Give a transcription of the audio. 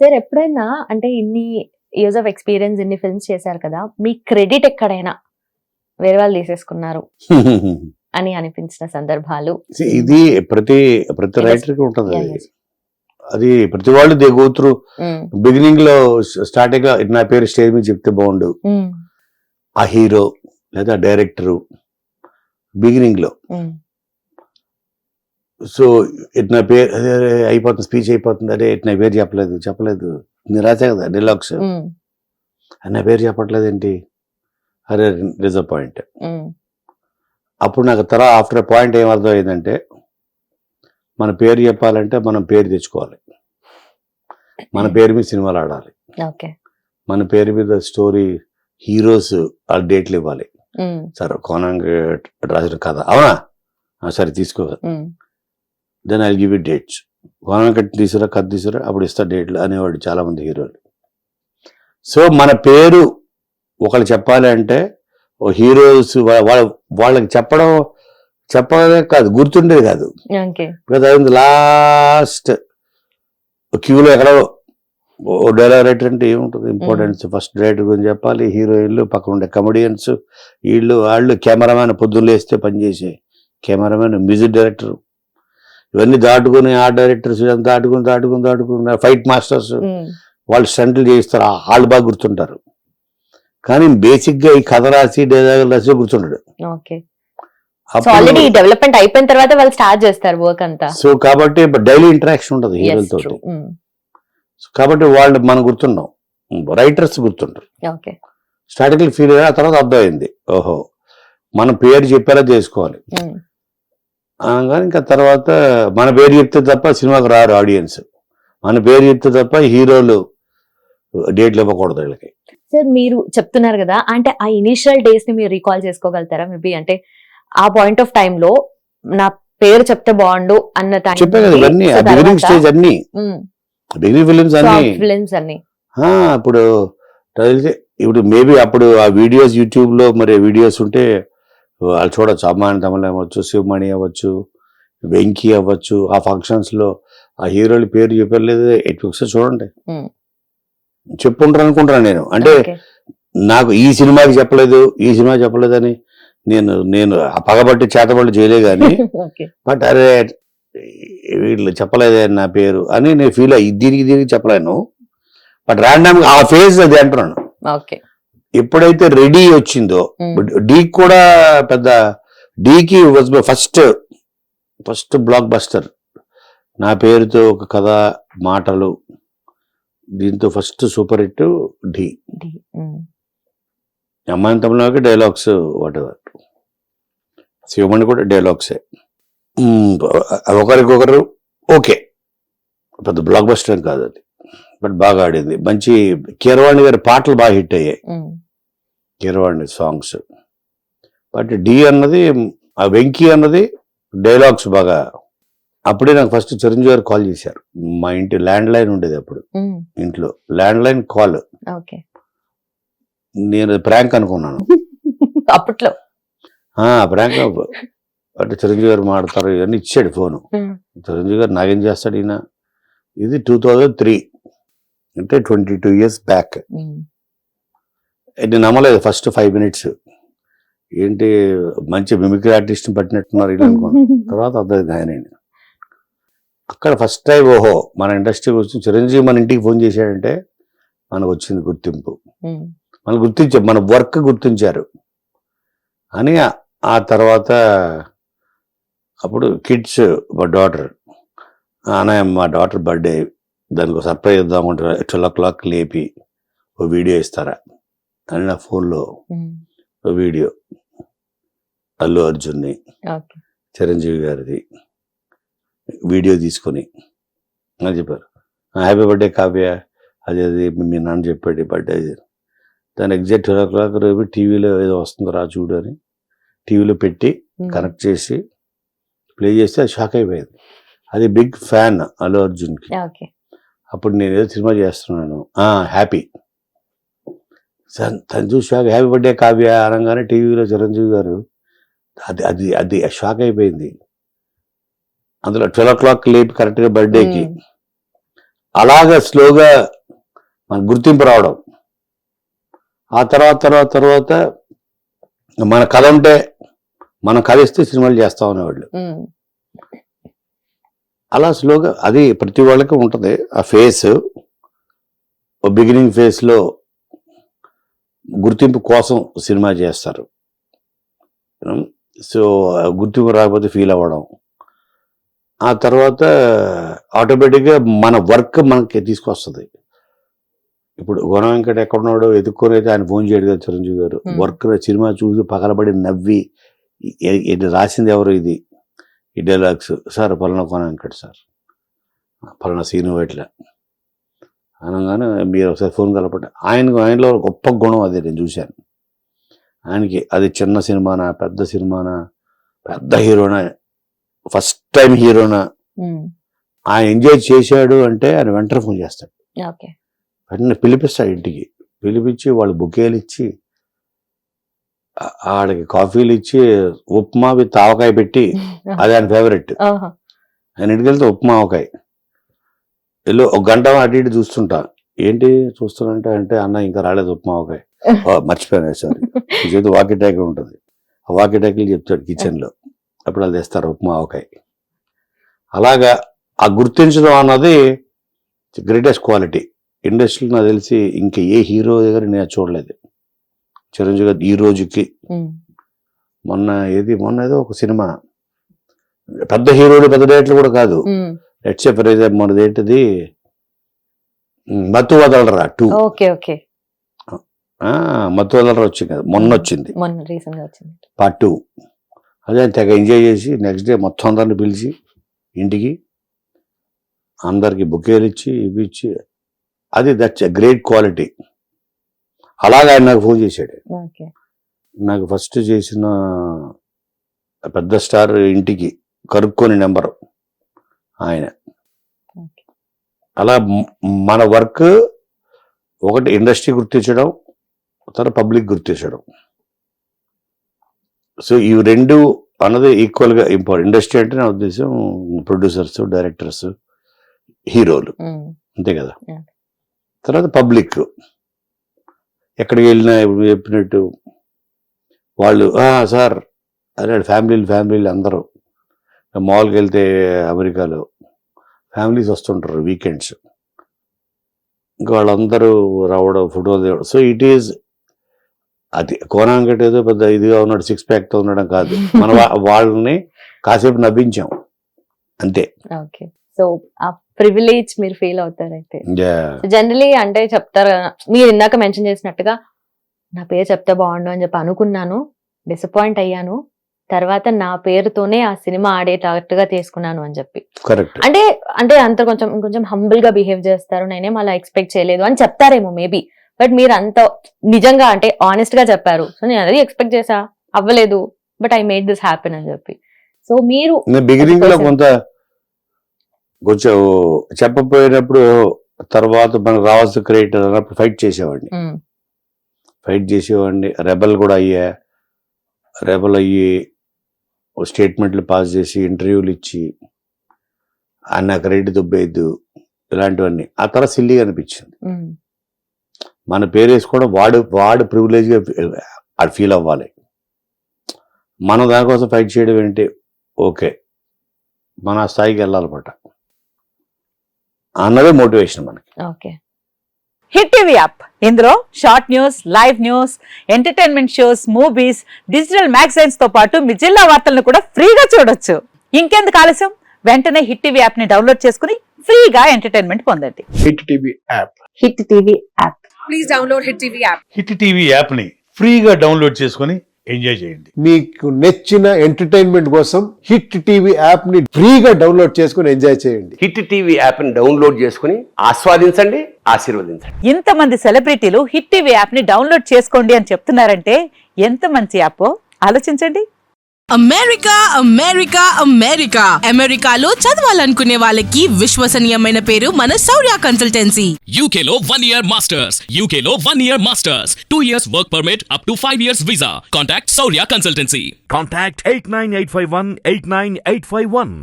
Sir ఎప్పుడైనా అంటే ఇన్ని ఇయర్స్ ఆఫ్ ఎక్స్పీరియన్స్ ఇన్ని ఫిల్మ్స్ చేశారు కదా, మీ క్రెడిట్ ఎక్కడైనా వేరే వాళ్ళు తీసేసుకున్నారు అని అనిపించిన సందర్భాలు? ఇది ప్రతి రైటర్ కి ఉంటది Yeah, అది. yes. అది ప్రతి వాళ్ళు దే గో త్రూ. బిగినింగ్ లో స్టార్టింగ్ లో నా పేరు స్టేజ్ మీద చెప్తే బాగుండు, ఆ హీరో లేదా డైరెక్టర్ బిగినింగ్ లో. సో నా పేరు అయిపోతుంది, స్పీచ్ అయిపోతుంది, అరే నా పేరు చెప్పలేదు నేను రాసా కదా డైలాగ్స్, నా పేరు చెప్పట్లేదు ఏంటి, అరే డిసప్పాయింట్. అప్పుడు నాకు తర్వాత ఆఫ్టర్ పాయింట్ ఏమర్థం అయిందంటే, మన పేరు చెప్పాలంటే మనం పేరు తెచ్చుకోవాలి, మన పేరు మీద సినిమాలు ఆడాలి, మన పేరు మీద స్టోరీ హీరోస్ ఆ డేట్లు ఇవ్వాలి. సరే కోనంగ్ రాసిన కథ అవునా, సరే తీసుకో, then I give it dates. కోనంగ్ తీసుకురా కథ తీసుకురా అప్పుడు ఇస్తా డేట్లు అనేవాడు చాలా మంది హీరోలు. సో మన పేరు ఒకళ్ళు చెప్పాలి అంటే హీరోస్ వాళ్ళకి చెప్పడమే కాదు, గుర్తుండేది కాదు. లాస్ట్ క్యూలో ఎక్కడో డైరెక్టర్ అంటే ఏముంటుంది ఇంపార్టెన్స్, ఫస్ట్ డైరెక్టర్ గురించి చెప్పాలి, హీరోయిన్లు, పక్కన ఉండే కమెడియన్స్, వాళ్ళు కెమెరామ్యాన్, పొద్దున్న లేస్తే పనిచేసే కెమెరామ్యాన్, మ్యూజిక్ డైరెక్టర్, ఇవన్నీ దాటుకుని ఆ డైరెక్టర్స్ దాటుకుని ఫైట్ మాస్టర్స్ వాళ్ళు స్టంట్లు చేయిస్తారు, వాళ్ళు బాగా గుర్తుంటారు. కానీ బేసిక్ గా ఈ కథ రాసి డైలాగ్ రాసి గుర్తుంటాడు. ఆల్రెడీ డెవలప్మెంట్ అయిపోయిన తర్వాత వాళ్ళు స్టార్ట్ చేస్తారు వర్క్ అంతా. సో కాబట్టి డైలీ ఇంటరాక్షన్ ఉంటుంది హీరోలతో, కాబట్టి వాళ్ళు మనం గుర్తున్నాం, రైటర్స్ గుర్తుంటారు. స్టార్టింగ్ ఫీల్ అయ్యా, ఆ తర్వాత అర్థమైంది ఓహో మన పేరు చెప్పేలా చేసుకోవాలి. కానీ ఇంకా తర్వాత మన పేరు చెప్తే తప్ప సినిమాకి రారు ఆడియన్స్, మన పేరు చెప్తే తప్ప హీరోలు డేట్లు ఇవ్వకూడదు వీళ్ళకి. సార్ మీరు చెప్తున్నారు కదా, అంటే ఆ ఇనిషియల్ డేస్ ని మీరు రీకాల్ చేసుకోగలుగుతారా? మేబీ అంటే ఆ పాయింట్ ఆఫ్ టైమ్ లో నా పేరు చెప్తే బాగుండు అన్న టైం చెప్పే కదా ఇవన్నీ బిగినింగ్ స్టేజ్ అన్ని బిగినింగ్ ఫిలిమ్స్ అన్ని. ఇప్పుడు మేబీ అప్పుడు ఆ వీడియోస్ యూట్యూబ్ లో మరి వీడియోస్ ఉంటే వాళ్ళు చూడొచ్చు. అమ్మాని తమల అవ్వచ్చు, శివమణి అవ్వచ్చు, వెంకీ అవ్వచ్చు, ఆ ఫంక్షన్స్ లో ఆ హీరోల పేరు చెప్పలేదు, ఒకసారి చూడండి, చెప్పుంటారు అనుకుంటాను నేను. అంటే నాకు ఈ సినిమాకి చెప్పలేదు అని నేను పగబట్టి చేతబడి చేయలే కానీ, బట్ అరే వీళ్ళు చెప్పలేదే నా పేరు అని నేను ఫీల్ అయ్యి దీనికి చెప్పలేను. బట్ ర్యాండమ్ గా ఆ ఫేజ్ అది అంటున్నాను. ఎప్పుడైతే రెడీ వచ్చిందో, డీ కూడా పెద్ద, డీకి was my first blockbuster. నా పేరుతో ఒక కథ, మాటలు, దీంతో ఫస్ట్ సూపర్ హిట్ ఢీ. అమ్మాయి తమిళకి డైలాగ్స్ వాట్ ఎవర్, శివమణి కూడా డైలాగ్సే, ఒకరికొకరు ఓకే, పెద్ద బ్లాక్ బస్టర్ కాదు అది, బట్ బాగా ఆడింది. మంచి కీరవాణి గారి పాటలు బాగా హిట్ అయ్యాయి, కీరవాణి సాంగ్స్. బట్ డి అన్నది, ఆ వెంకీ అన్నది డైలాగ్స్ బాగా. అప్పుడే నాకు ఫస్ట్ చిరంజీవి గారు కాల్ చేశారు. మా ఇంటి ల్యాండ్ లైన్ ఉండేది అప్పుడు, ఇంట్లో ల్యాండ్ లైన్ కాల్. నేను ప్రాంక్ అనుకున్నాను అప్పట్లో. ప్రాంక్ అంటే చిరంజీవి గారు మాడతారు ఇవన్నీ ఇచ్చాడు ఫోను. చిరంజీవి గారు నాకేం చేస్తాడు ఈయన. ఇది 2003 అంటే 22 years బ్యాక్. నేను నమ్మలేదు ఫస్ట్ 5 minutes, ఏంటి మంచి మిమిక్రీ ఆర్టిస్ట్ పట్టినట్టున్నారు ఇలా అనుకున్నాను. తర్వాత అర్థమైంది ఆయన. అక్కడ ఫస్ట్ టైం ఓహో మన ఇండస్ట్రీకి వచ్చి చిరంజీవి మన ఇంటికి ఫోన్ చేశాడంటే మనకు వచ్చింది గుర్తింపు, మనం గుర్తించారు, మన వర్క్ గుర్తించారు అని. ఆ తర్వాత అప్పుడు కిడ్స్, మా డాటర్, అన్నయ్య మా డాటర్ బర్త్డే, దానికి ఒక సర్ప్రైజ్ ఇద్దాం అనుకుంటారా, 12 o'clock లేపి ఓ వీడియో ఇస్తారా అని నా ఫోన్లో వీడియో, అల్లు అర్జున్ని, చిరంజీవి గారిది వీడియో తీసుకొని అని చెప్పారు. హ్యాపీ బర్త్డే కావ్య, అది మీ నాన్న చెప్పాడు బర్త్డే. దాని ఎగ్జాక్ట్ 12 o'clock రేపు టీవీలో ఏదో వస్తుంది రా చూడు అని టీవీలో పెట్టి కనెక్ట్ చేసి ప్లే చేస్తే అది షాక్ అయిపోయింది. అది బిగ్ ఫ్యాన్ అల్లు అర్జున్కి. అప్పుడు నేను ఏదో సినిమా చేస్తున్నాను, హ్యాపీ, తను చూసి షాక్, హ్యాపీ బర్త్డే కావ్య అనగానే టీవీలో చిరంజీవి గారు, అది షాక్ అయిపోయింది. అందులో 12 o'clock లేపి కరెక్ట్గా బర్త్డేకి అలాగా స్లోగా మనకు గుర్తింపు రావడం. ఆ తర్వాత మన కథ ఉంటే మనం కథ ఇస్తే సినిమాలు చేస్తా ఉండేవాళ్ళు. అలా స్లోగా అది ప్రతి వాళ్ళకి ఉంటుంది ఆ ఫేస్. బిగినింగ్ ఫేస్లో గుర్తింపు కోసం సినిమా చేస్తారు. సో గుర్తింపు రాకపోతే ఫీల్ అవ్వడం. ఆ తర్వాత ఆటోమేటిక్గా మన వర్క్ మనకి తీసుకొస్తుంది. ఇప్పుడు గుణ వెంకట ఎక్కడున్నాడో ఎదుక్కొని అయితే ఆయన ఫోన్ చేయడు కదా చిరంజీవి గారు. వర్క్ సినిమా చూసి పగలబడి నవ్వి ఇది రాసింది ఎవరు, ఇది ఈ డైలాగ్స్ సార్ పలానా గుణ వెంకట సార్, పలానా సీను ఇట్లా అనగానే మీరు ఒకసారి ఫోన్ కలపండి. ఆయనలో గొప్ప గుణం అది నేను చూశాను. ఆయనకి అది చిన్న సినిమానా పెద్ద సినిమానా, పెద్ద హీరోనా, ఫస్ట్ టైం హీరోనా, ఆయన ఎంజాయ్ చేశాడు అంటే ఆయన వెంటనే ఫోన్ చేస్తాడు. వెంటనే పిలిపిస్తాడు ఇంటికి. పిలిపించి వాళ్ళు బుకేలు ఇచ్చి ఆడికి కాఫీలు ఇచ్చి ఉప్మా విత్ ఆవకాయ పెట్టి, అది ఆయన ఫేవరెట్. ఆయన ఇంటికి వెళ్తే ఉప్మా ఆవకాయ వెళ్ళి ఒక గంట అటు ఇటు చూస్తుంటా. ఏంటి చూస్తున్నా అంటే అన్న ఇంకా రాలేదు ఉప్మా ఆవకాయ, మర్చిపోయాను సార్. చేతి వాకి టాకీ ఉంటుంది, ఆ వాకి టాకీలు చెప్తాడు కిచెన్లో, అప్పుడు వాళ్ళు తెస్తారు ఉప్మా ఆవకాయ. అలాగా ఆ గుర్తించడం అన్నది గ్రేటెస్ట్ క్వాలిటీ. ఇండస్ట్రీలో నాకు తెలిసి ఇంకా ఏ హీరో దగ్గర నేను చూడలేదు. చిరంజీవి గారు ఈ రోజుకి మొన్న ఏదో ఒక సినిమా పెద్ద హీరోలు పెద్ద డైరెక్టర్లు కూడా కాదు, లెట్స్ సే ఫర్ ఎగ్జాంపుల్ మనది ఏంటిది మత్తు వదలరా 2. మత్తు వదలరా వచ్చింది కదా, మొన్న వచ్చింది పార్ట్ 2. అదే తెగ ఎంజాయ్ చేసి నెక్స్ట్ డే మొత్తం అందరిని పిలిచి ఇంటికి అందరికి బుకేలు ఇచ్చి ఇవి ఇచ్చి, అది దట్స్ ఎ గ్రేట్ క్వాలిటీ. అలాగే ఆయన నాకు ఫోన్ చేశాడు. నాకు ఫస్ట్ చేసిన పెద్ద స్టార్ ఇంటికి కనుక్కొని నెంబరు ఆయన. అలా మన వర్క్ ఒకటి ఇండస్ట్రీ గుర్తించడం, తర్వాత పబ్లిక్ గుర్తించడం. సో ఈ రెండు అన్నది ఈక్వల్గా ఇంపార్టెంట్. ఇండస్ట్రీ అంటే నా ఉద్దేశం ప్రొడ్యూసర్స్, డైరెక్టర్స్, హీరోలు, అంతే కదా. తర్వాత పబ్లిక్ ఎక్కడికి వెళ్ళినా ఇప్పుడు చెప్పినట్టు వాళ్ళు సార్ అదే ఫ్యామిలీలు అందరూ మాల్కి వెళ్తే అమెరికాలో ఫ్యామిలీస్ వస్తుంటారు వీకెండ్స్, ఇంకా వాళ్ళందరూ రావడం ఫోటోలు తీయడం. సో ఇట్ ఈజ్ అది కోనాంకట ఏదో పెద్ద ఇదిగా ఉన్నాడు, 6 ప్యాక్తో ఉండడం కాదు, మన వాళ్ళని కాసేపు నవ్వించాం అంతే. సో ఆ ప్రివిలేజ్ మీరు ఫీల్ అవుతారు అయితే. జనరలీ అంటే చెప్తారు కదా, మీరు ఇందాక మెన్షన్ చేసినట్టుగా నా పేరు చెప్తే బాగుండు అని చెప్పి అనుకున్నాను, డిసప్పాయింట్ అయ్యాను, తర్వాత నా పేరుతోనే ఆ సినిమా ఆడేటట్టుగా తీసుకున్నాను అని చెప్పి. అంటే అంత కొంచెం హంబుల్ గా బిహేవ్ చేస్తారు, నేనేం అలా ఎక్స్పెక్ట్ చేయలేదు అని చెప్తారేమో మేబీ. బట్ మీరు అంత నిజంగా అంటే ఆనెస్ట్ గా చెప్పారు. సో నేను అది ఎక్స్పెక్ట్ చేసా, అవ్వలేదు, but I made this happen అని చెప్పి. సో మీరు బిగినింగ్ లో కొంచెం చెప్పపోయినప్పుడు తర్వాత మనకు రావాల్సిన క్రియేటర్ అన్నప్పుడు ఫైట్ చేసేవాడిని. రెబల్ కూడా రెబల్ అయ్యి స్టేట్మెంట్లు పాస్ చేసి ఇంటర్వ్యూలు ఇచ్చి అన్న క్రెడిట్ దుబ్బేద్దు ఇలాంటివన్నీ. ఆ తర్వాత సిల్లీగా అనిపించింది. మన పేరు వేసుకోవడం వాడు ప్రివిలేజ్గా అది ఫీల్ అవ్వాలి. మనం దానికోసం ఫైట్ చేయడం ఏంటి, ఓకే మన స్థాయికి వెళ్ళాలన్నమాట అన్నదే మోటివేషన్ మనకి. హిట్ టీవీ యాప్, ఇందులో short news, live news, entertainment shows, movies, digital magazines తో పాటు మీ జిల్లా వార్తలను కూడా ఫ్రీగా చూడొచ్చు. ఇంకెందుకు ఆలస్యం, వెంటనే హిట్ టీవీ యాప్ ని డౌన్లోడ్ చేసుకుని ఫ్రీగా ఎంటర్టైన్మెంట్ పొందండి. Hit TV app. Hit TV app. Please download hit TV app. Hit TV app ని ఫ్రీగా డౌన్లోడ్ చేసుకుని ఎంజాయ్ చేయండి. మీకు నచ్చిన ఎంటర్టైన్మెంట్ కోసం హిట్ టీవీ యాప్ ని ఫ్రీగా డౌన్లోడ్ చేసుకుని ఎంజాయ్ చేయండి. హిట్ టీవీ యాప్ ని డౌన్లోడ్ చేసుకుని ఆస్వాదించండి, ఆశీర్వదించండి. ఇంతమంది సెలబ్రిటీలు హిట్ టీవీ యాప్ ని డౌన్లోడ్ చేసుకోండి అని చెప్తున్నారంటే ఎంత మంచి యాప్ ఆలోచించండి. అమెరికాలో చదవాలనుకునే వాళ్ళకి విశ్వసనీయమైన పేరు మన శౌర్య కన్సల్టెన్సీ. UK లో 1 year masters, UK లో 1 year masters, 2 years work permit up to 5 years visa. Contact Saurya Consultancy. Contact 89851 89851.